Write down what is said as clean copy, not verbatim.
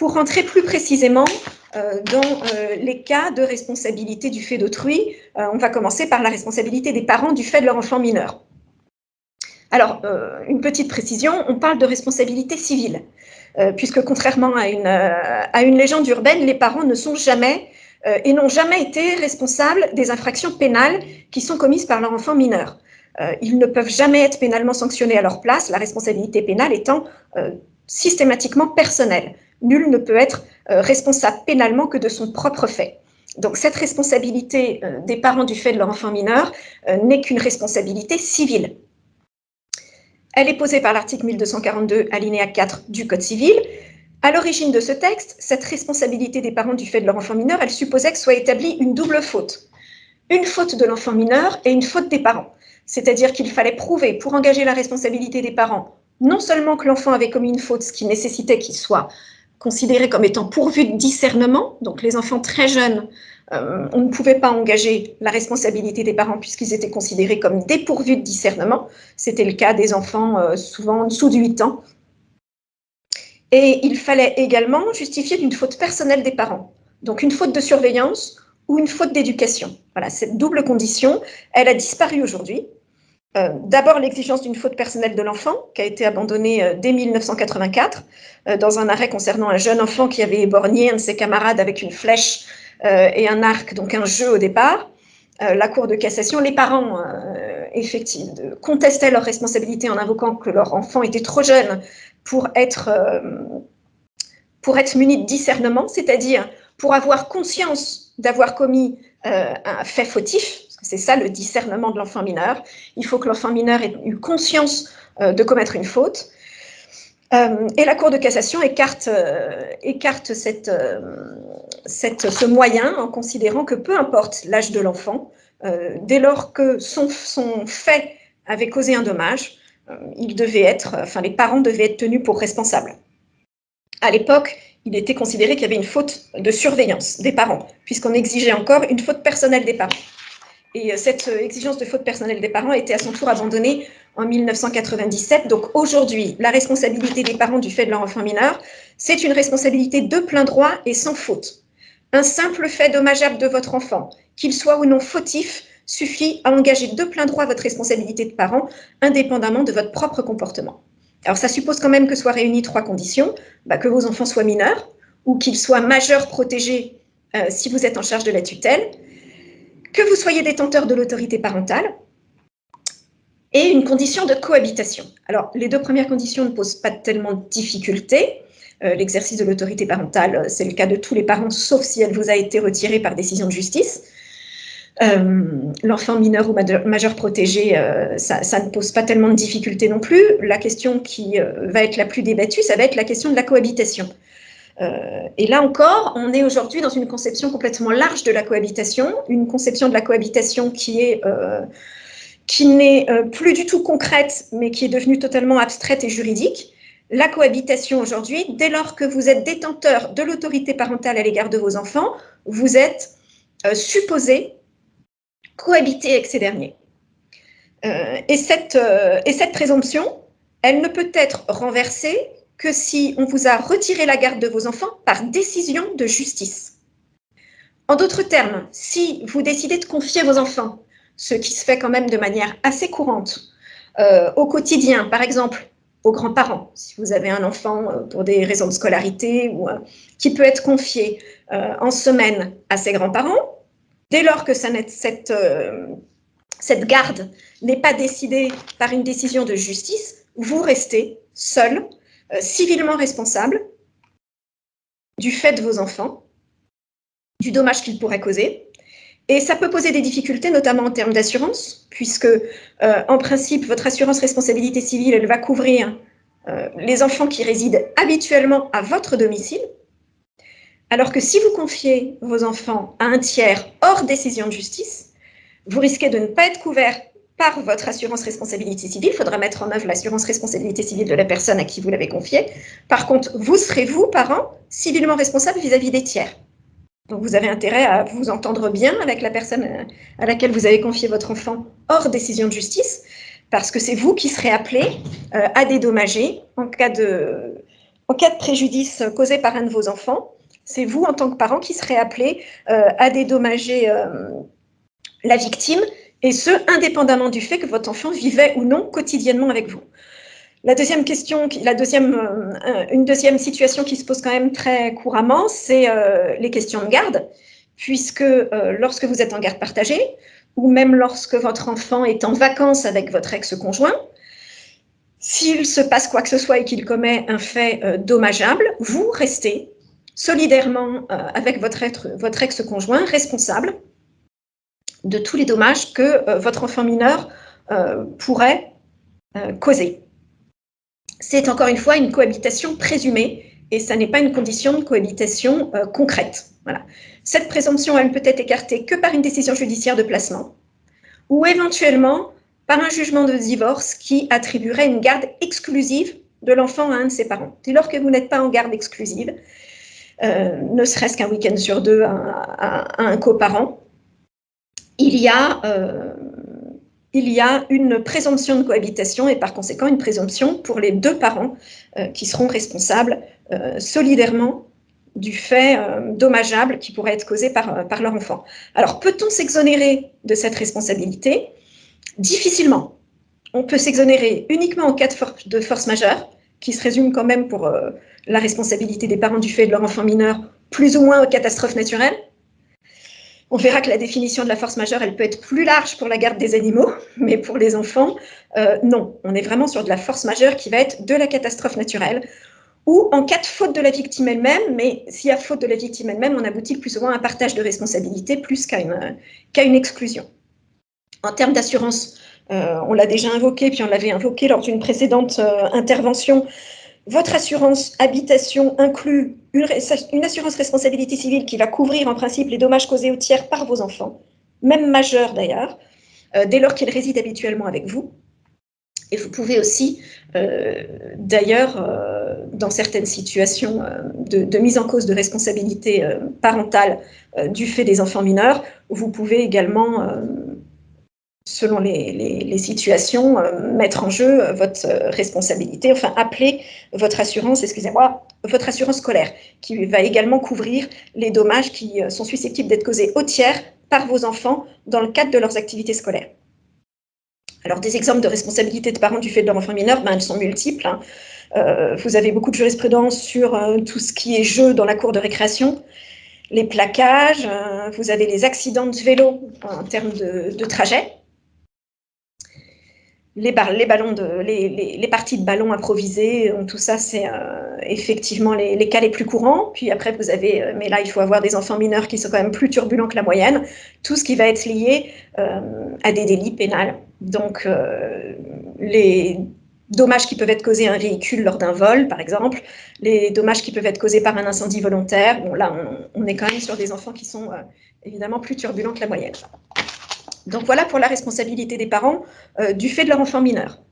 Pour rentrer plus précisément dans les cas de responsabilité du fait d'autrui, on va commencer par la responsabilité des parents du fait de leur enfant mineur. Alors, une petite précision, on parle de responsabilité civile, puisque contrairement à une légende urbaine, les parents ne sont jamais et n'ont jamais été responsables des infractions pénales qui sont commises par leur enfant mineur. Ils ne peuvent jamais être pénalement sanctionnés à leur place, la responsabilité pénale étant systématiquement personnelle. Nul ne peut être responsable pénalement que de son propre fait. Donc cette responsabilité des parents du fait de leur enfant mineur n'est qu'une responsabilité civile. Elle est posée par l'article 1242, alinéa 4 du Code civil. À l'origine de ce texte, cette responsabilité des parents du fait de leur enfant mineur, elle supposait que soit établie une double faute. Une faute de l'enfant mineur et une faute des parents. C'est-à-dire qu'il fallait prouver, pour engager la responsabilité des parents, non seulement que l'enfant avait commis une faute, ce qui nécessitait qu'il soit considéré comme étant pourvu de discernement, donc les enfants très jeunes, on ne pouvait pas engager la responsabilité des parents puisqu'ils étaient considérés comme dépourvus de discernement. C'était le cas des enfants souvent en dessous de 8 ans. Et il fallait également justifier d'une faute personnelle des parents, donc une faute de surveillance ou une faute d'éducation. Voilà, cette double condition, elle a disparu aujourd'hui. D'abord, l'exigence d'une faute personnelle de l'enfant, qui a été abandonnée dès 1984, dans un arrêt concernant un jeune enfant qui avait éborgné un de ses camarades avec une flèche et un arc, donc un jeu au départ. La Cour de cassation, les parents effectivement contestaient leur responsabilité en invoquant que leur enfant était trop jeune pour être muni de discernement, c'est-à-dire pour avoir conscience d'avoir commis un fait fautif, parce que c'est ça le discernement de l'enfant mineur. Il faut que l'enfant mineur ait eu conscience de commettre une faute. Et la Cour de cassation écarte ce moyen en considérant que peu importe l'âge de l'enfant, dès lors que son fait avait causé un dommage, les parents devaient être tenus pour responsables. À l'époque, il était considéré qu'il y avait une faute de surveillance des parents, puisqu'on exigeait encore une faute personnelle des parents. Et cette exigence de faute personnelle des parents a été à son tour abandonnée en 1997. Donc aujourd'hui, la responsabilité des parents du fait de leur enfant mineur, c'est une responsabilité de plein droit et sans faute. Un simple fait dommageable de votre enfant, qu'il soit ou non fautif, suffit à engager de plein droit votre responsabilité de parent, indépendamment de votre propre comportement. Alors ça suppose quand même que soient réunies 3 conditions, que vos enfants soient mineurs, ou qu'ils soient majeurs protégés si vous êtes en charge de la tutelle, que vous soyez détenteur de l'autorité parentale, et une condition de cohabitation. Alors, les 2 premières conditions ne posent pas tellement de difficultés. L'exercice de l'autorité parentale, c'est le cas de tous les parents, sauf si elle vous a été retirée par décision de justice. L'enfant mineur ou majeur protégé, ça ne pose pas tellement de difficultés non plus. La question qui va être la plus débattue, ça va être la question de la cohabitation. Et là encore, on est aujourd'hui dans une conception complètement large de la cohabitation, une conception de la cohabitation qui n'est plus du tout concrète, mais qui est devenue totalement abstraite et juridique. La cohabitation aujourd'hui, dès lors que vous êtes détenteur de l'autorité parentale à l'égard de vos enfants, vous êtes supposé cohabiter avec ces derniers. Et cette présomption, elle ne peut être renversée que si on vous a retiré la garde de vos enfants par décision de justice. En d'autres termes, si vous décidez de confier vos enfants, ce qui se fait quand même de manière assez courante, au quotidien, par exemple, aux grands-parents, si vous avez un enfant pour des raisons de scolarité, ou qui peut être confié en semaine à ses grands-parents, dès lors que cette garde n'est pas décidée par une décision de justice, vous restez seul, civilement responsable du fait de vos enfants, du dommage qu'ils pourraient causer. Et ça peut poser des difficultés, notamment en termes d'assurance, puisque, en principe, votre assurance responsabilité civile, elle va couvrir les enfants qui résident habituellement à votre domicile, alors que si vous confiez vos enfants à un tiers hors décision de justice, vous risquez de ne pas être couvert par votre assurance responsabilité civile. Il faudra mettre en œuvre l'assurance responsabilité civile de la personne à qui vous l'avez confiée. Par contre, vous serez, vous, parents, civilement responsable vis-à-vis des tiers. Donc, vous avez intérêt à vous entendre bien avec la personne à laquelle vous avez confié votre enfant hors décision de justice, parce que c'est vous qui serez appelé à dédommager en cas En cas de préjudice causé par un de vos enfants, c'est vous, en tant que parent, qui serez appelé à dédommager la victime, et ce, indépendamment du fait que votre enfant vivait ou non quotidiennement avec vous. Une deuxième situation qui se pose quand même très couramment, c'est les questions de garde, puisque lorsque vous êtes en garde partagée, ou même lorsque votre enfant est en vacances avec votre ex-conjoint, s'il se passe quoi que ce soit et qu'il commet un fait dommageable, vous restez solidairement avec votre ex-conjoint responsable de tous les dommages que votre enfant mineur pourrait causer. C'est encore une fois une cohabitation présumée et ça n'est pas une condition de cohabitation concrète. Voilà. Cette présomption, elle ne peut être écartée que par une décision judiciaire de placement ou éventuellement par un jugement de divorce qui attribuerait une garde exclusive de l'enfant à un de ses parents. Dès lors que vous n'êtes pas en garde exclusive, ne serait-ce qu'un week-end sur deux à un coparent, il y a une présomption de cohabitation et par conséquent une présomption pour les deux parents qui seront responsables solidairement du fait dommageable qui pourrait être causé par leur enfant. Alors, peut-on s'exonérer de cette responsabilité? Difficilement. On peut s'exonérer uniquement en cas de force majeure, qui se résume quand même pour la responsabilité des parents du fait de leur enfant mineur, plus ou moins aux catastrophes naturelles. On verra que la définition de la force majeure, elle peut être plus large pour la garde des animaux, mais pour les enfants, non. On est vraiment sur de la force majeure qui va être de la catastrophe naturelle, ou en cas de faute de la victime elle-même, mais s'il y a faute de la victime elle-même, on aboutit plus souvent à un partage de responsabilité plus qu'à une exclusion. En termes d'assurance, on l'a déjà invoqué, puis on l'avait invoqué lors d'une précédente intervention, votre assurance habitation inclut une assurance responsabilité civile qui va couvrir en principe les dommages causés aux tiers par vos enfants, même majeurs d'ailleurs, dès lors qu'ils résident habituellement avec vous. Et vous pouvez aussi, d'ailleurs, dans certaines situations de mise en cause de responsabilité parentale du fait des enfants mineurs, vous pouvez également, selon les situations, mettre en jeu votre responsabilité, enfin appeler votre assurance, votre assurance scolaire, qui va également couvrir les dommages qui sont susceptibles d'être causés aux tiers par vos enfants dans le cadre de leurs activités scolaires. Alors, des exemples de responsabilité de parents du fait de leur enfant mineur, elles sont multiples. Vous avez beaucoup de jurisprudence sur tout ce qui est jeu dans la cour de récréation, les plaquages, vous avez les accidents de vélo en termes de trajet, les parties de ballons improvisées, tout ça, c'est effectivement les cas les plus courants. Puis après, vous avez, mais là, il faut avoir des enfants mineurs qui sont quand même plus turbulents que la moyenne, tout ce qui va être lié à des délits pénals. Donc, les dommages qui peuvent être causés à un véhicule lors d'un vol, par exemple, les dommages qui peuvent être causés par un incendie volontaire. Bon, là, on est quand même sur des enfants qui sont évidemment plus turbulents que la moyenne. Donc voilà pour la responsabilité des parents du fait de leur enfant mineur.